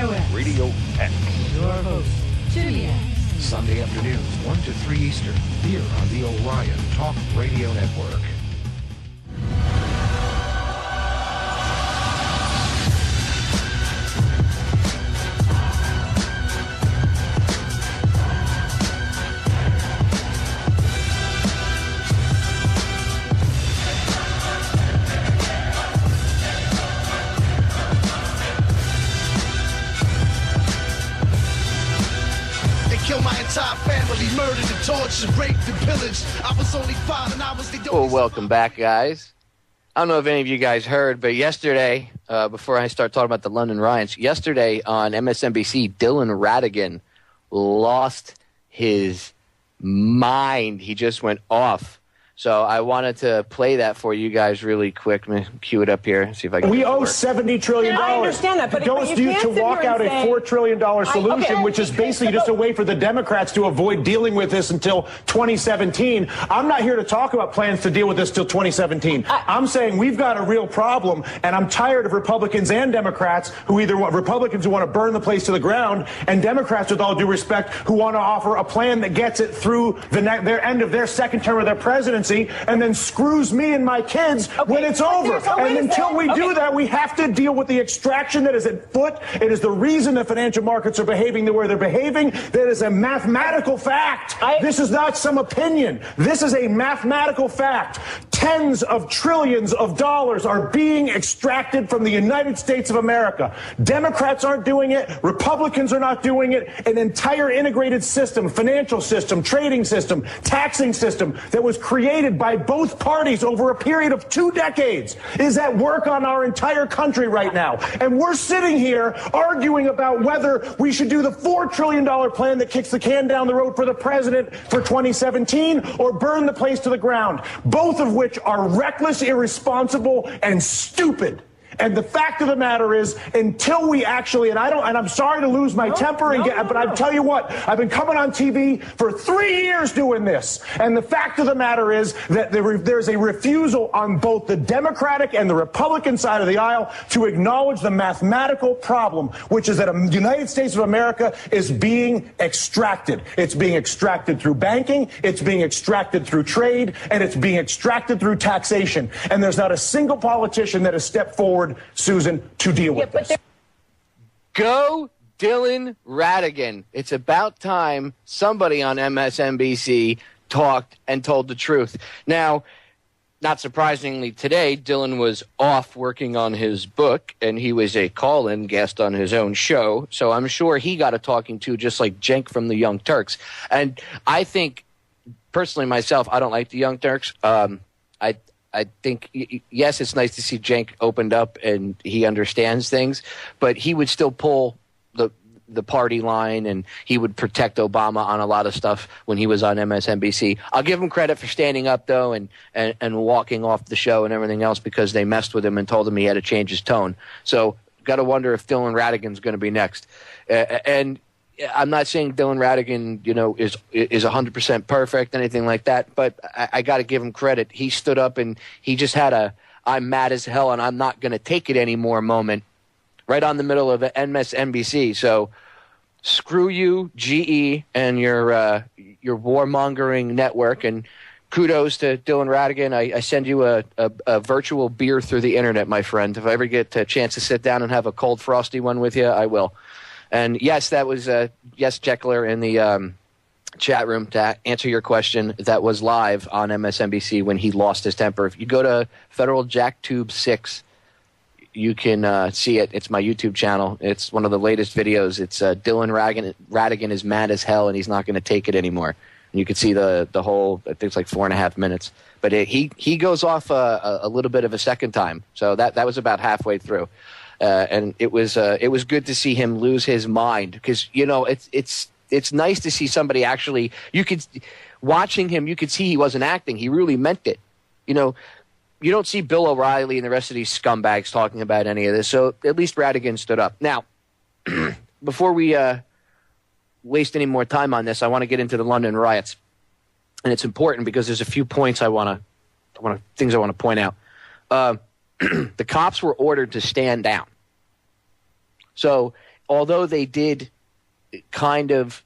Radio X. Your host, Jimmy X. Sunday afternoons, 1 to 3 Eastern, here on the Orion Talk Radio Network. Murdered and tortured, raped and pillaged. I was only 5 and I was the Well, welcome back, guys. I don't know if any of you guys heard, but yesterday, before I start talking about the London riots, yesterday on MSNBC, Dylan Ratigan lost his mind. He just went off. So I wanted to play that for you guys really quick. Let me cue it up here. See if I can. We owe $70 trillion. I understand that, but to walk out a $4 trillion solution, which is basically just a way for the Democrats to avoid dealing with this until 2017. I'm not here to talk about plans to deal with this till 2017. I'm saying we've got a real problem, and I'm tired of Republicans and Democrats who either want Republicans who want to burn the place to the ground, and Democrats, with all due respect, who want to offer a plan that gets it through their end of their second term of their presidency. And then screws me and my kids when it's over. And until we do that, we have to deal with the extraction that is at foot. It is the reason the financial markets are behaving the way they're behaving. That is a mathematical fact. This is not some opinion. This is a mathematical fact. Tens of trillions of dollars are being extracted from the United States of America. Democrats aren't doing it. Republicans are not doing it. An entire integrated system, financial system, trading system, taxing system that was created by both parties over a period of 2 decades is at work on our entire country right now. And we're sitting here arguing about whether we should do the $4 trillion plan that kicks the can down the road for the president for 2017 or burn the place to the ground, both of which are reckless, irresponsible, and stupid. And the fact of the matter is, until we actually, and I'm sorry to lose my temper, but I tell you what, I've been coming on TV for 3 years doing this. And the fact of the matter is that there's a refusal on both the Democratic and the Republican side of the aisle to acknowledge the mathematical problem, which is that the United States of America is being extracted. It's being extracted through banking, it's being extracted through trade, and it's being extracted through taxation. And there's not a single politician that has stepped forward, Susan, to deal with this. Go Dylan Ratigan. It's about time somebody on MSNBC talked and told the truth. Now, not surprisingly, today, Dylan was off working on his book, and he was a call-in guest on his own show, so I'm sure he got a talking to just like Cenk from the Young Turks. And I think, personally myself, I don't like the Young Turks. I think, yes, it's nice to see Cenk opened up and he understands things, but he would still pull the party line and he would protect Obama on a lot of stuff when he was on MSNBC. I'll give him credit for standing up, though, and walking off the show and everything else because they messed with him and told him he had to change his tone. So got to wonder if Dylan Ratigan's going to be next. And I'm not saying Dylan Ratigan, is 100% perfect, anything like that, but I got to give him credit. He stood up and he just had a "I'm mad as hell and I'm not going to take it anymore" moment right on the middle of MSNBC. So screw you, GE, and your warmongering network, and kudos to Dylan Ratigan. I send you a virtual beer through the internet, my friend. If I ever get a chance to sit down and have a cold, frosty one with you, I will. And yes, that was yes, Jeckler in the chat room to answer your question. That was live on MSNBC when he lost his temper. If you go to Federal JackTube 6, you can see it. It's my YouTube channel. It's one of the latest videos. It's Dylan Ratigan is mad as hell and he's not going to take it anymore. And you can see the whole, I think it's like 4.5 minutes. But he goes off a little bit of a second time. So that was about halfway through. And it was good to see him lose his mind because it's nice to see somebody actually. Watching him, you could see he wasn't acting. He really meant it. You don't see Bill O'Reilly and the rest of these scumbags talking about any of this. So at least Ratigan stood up. Now, before we waste any more time on this, I want to get into the London riots, and it's important because there's a few points things I want to point out. The cops were ordered to stand down. So although they did kind of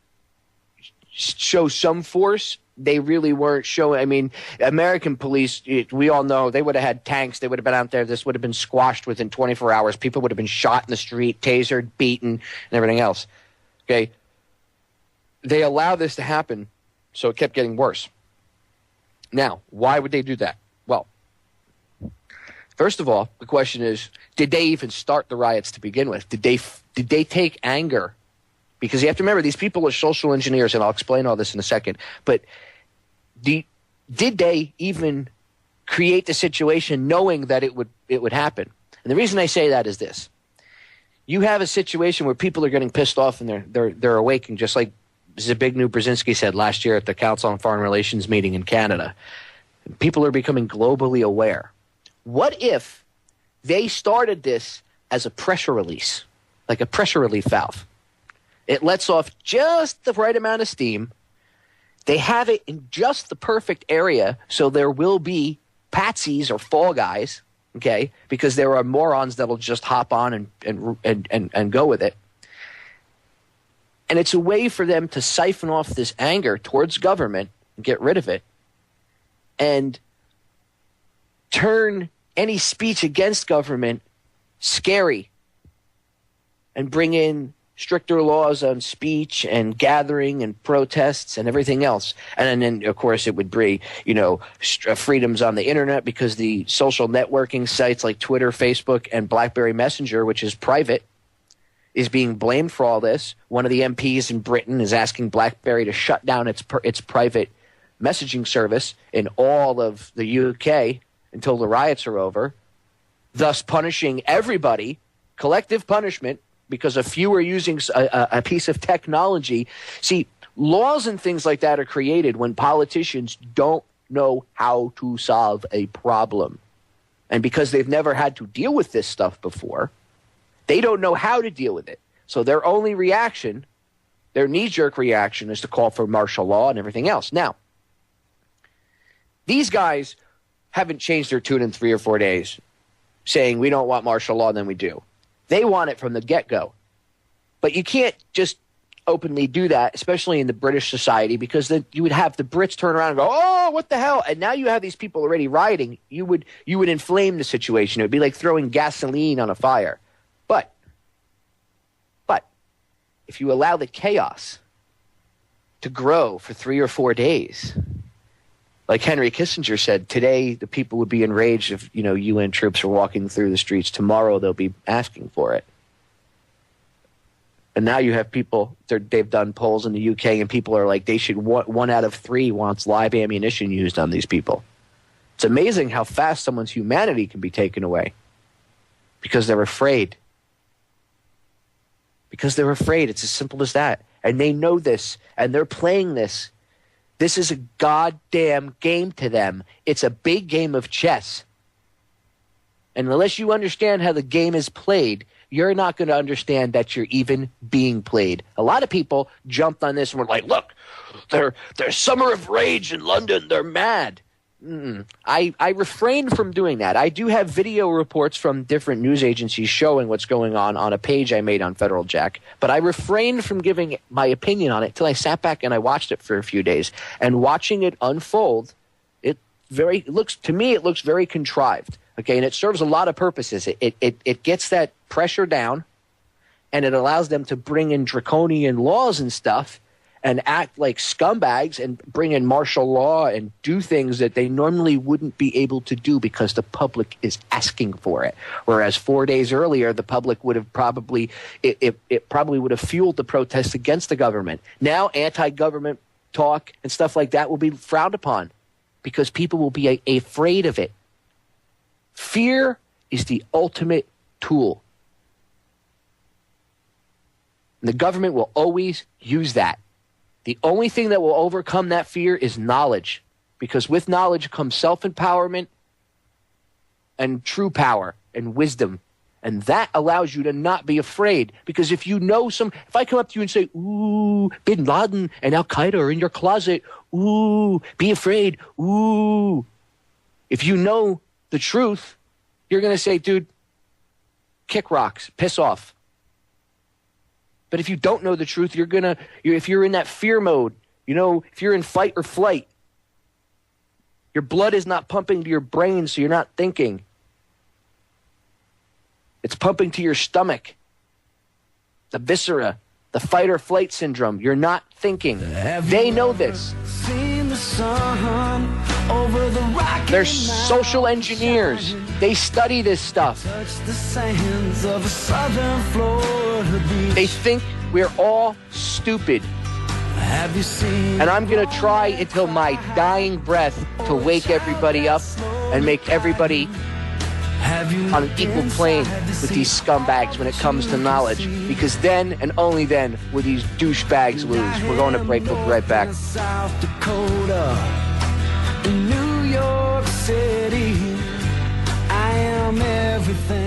show some force, they really weren't showing. I mean, American police, we all know, they would have had tanks. They would have been out there. This would have been squashed within 24 hours. People would have been shot in the street, tasered, beaten, and everything else. Okay? They allowed this to happen, so it kept getting worse. Now, why would they do that? Well, first of all, the question is, did they even start the riots to begin with? Did they take anger? Because you have to remember, these people are social engineers, and I'll explain all this in a second. But did they even create the situation knowing that it would happen? And the reason I say that is this. You have a situation where people are getting pissed off and they're awakening, just like Zbigniew Brzezinski said last year at the Council on Foreign Relations meeting in Canada. People are becoming globally aware. What if they started this as a pressure release, like a pressure relief valve? It lets off just the right amount of steam. They have it in just the perfect area, so there will be patsies or fall guys, okay, because there are morons that'll just hop on and go with it. And it's a way for them to siphon off this anger towards government and get rid of it and turn any speech against government scary and bring in stricter laws on speech and gathering and protests and everything else. And then, of course, it would bring, freedoms on the internet, because the social networking sites like Twitter, Facebook, and BlackBerry Messenger, which is private, is being blamed for all this. One of the MPs in Britain is asking BlackBerry to shut down its private messaging service in all of the UK until the riots are over, thus punishing everybody, collective punishment, because a few are using a piece of technology. See, laws and things like that are created when politicians don't know how to solve a problem. And because they've never had to deal with this stuff before, they don't know how to deal with it. So their only reaction, their knee-jerk reaction, is to call for martial law and everything else. Now, these guys haven't changed their tune in 3 or 4 days, saying we don't want martial law, and then we do. They want it from the get-go. But you can't just openly do that, especially in the British society, because then you would have the Brits turn around and go, oh, what the hell? And now you have these people already rioting. You would inflame the situation. It would be like throwing gasoline on a fire. But if you allow the chaos to grow for 3 or 4 days, like Henry Kissinger said, today the people would be enraged if, UN troops are walking through the streets. Tomorrow they'll be asking for it. And now you have people, they've done polls in the UK, and people are like, 1 out of 3 wants live ammunition used on these people. It's amazing how fast someone's humanity can be taken away because they're afraid. Because they're afraid. It's as simple as that. And they know this, and they're playing this. This is a goddamn game to them. It's a big game of chess. And unless you understand how the game is played, you're not going to understand that you're even being played. A lot of people jumped on this and were like, look, there's Summer of Rage in London. They're mad. I refrain from doing that. I do have video reports from different news agencies showing what's going on a page I made on Federal Jack, but I refrained from giving my opinion on it till I sat back and I watched it for a few days. And watching it unfold, it looks very contrived. Okay, and it serves a lot of purposes. It gets that pressure down, and it allows them to bring in draconian laws and stuff and act like scumbags and bring in martial law and do things that they normally wouldn't be able to do because the public is asking for it. Whereas 4 days earlier, the public would have probably would have fueled the protests against the government. Now, anti-government talk and stuff like that will be frowned upon because people will be afraid of it. Fear is the ultimate tool. And the government will always use that. The only thing that will overcome that fear is knowledge, because with knowledge comes self-empowerment and true power and wisdom. And that allows you to not be afraid, because if I come up to you and say, ooh, Bin Laden and Al-Qaeda are in your closet, ooh, be afraid, ooh. If you know the truth, you're going to say, dude, kick rocks, piss off. But if you don't know the truth, if you're in that fear mode, if you're in fight or flight, your blood is not pumping to your brain, so you're not thinking. It's pumping to your stomach, the viscera, the fight or flight syndrome. You're not thinking. They know this. They're social engineers. They study this stuff. They think we're all stupid. And I'm going to try until my dying breath to wake everybody up and make everybody on an equal plane with these scumbags when it comes to knowledge. Because then and only then will these douchebags lose. We're going to break. We'll be right back. South Dakota, New York City, I am everything.